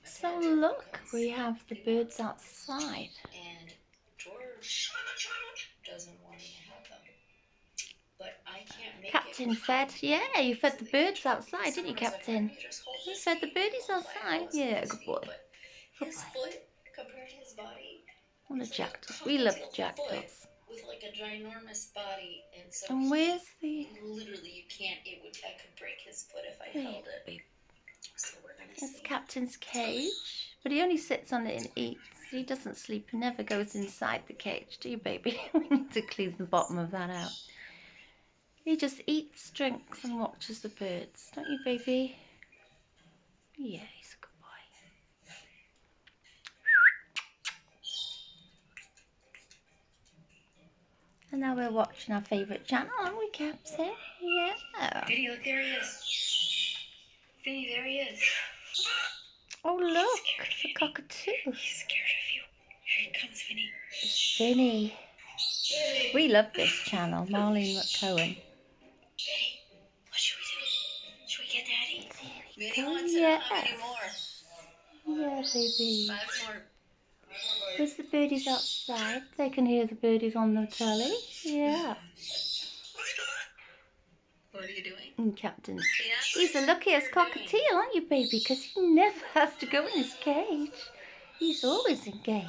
So look, we have the birds outside. And George doesn't want to have them. But I can't make Captain fed, yeah, you fed the birds outside, didn't you, Captain? You fed the birdies outside, yeah, good boy. His foot compared to his body. What a jackdaws, we love the jackdaws. With like a ginormous body, and so and where's the... literally you can't, I could break his foot if I held it. So we're gonna It's see. Captain's cage, but he only sits on it and eats. He doesn't sleep and never goes inside the cage, do you, baby? We need to clean the bottom of that out. He just eats, drinks, and watches the birds, don't you, baby? Yeah, he's a good boy. And now we're watching our favourite channel, aren't we, Captain? Yeah. Vinny, look, there he is. Vinny, there he is. Oh, look, the cockatoo. He's scared of you. Here he comes, Vinny. Vinny. We love this channel, Marlene McCohen. Vinny, what should we do? Should we get Daddy? Vinny wants Yeah. how many more? Yeah, baby. 5 more. Where's the birdies outside? They can hear the birdies on the telly. Yeah. What are you doing? And Captain. He's the luckiest cockatiel, aren't you, baby? Because he never has to go in his cage. He's always engaged.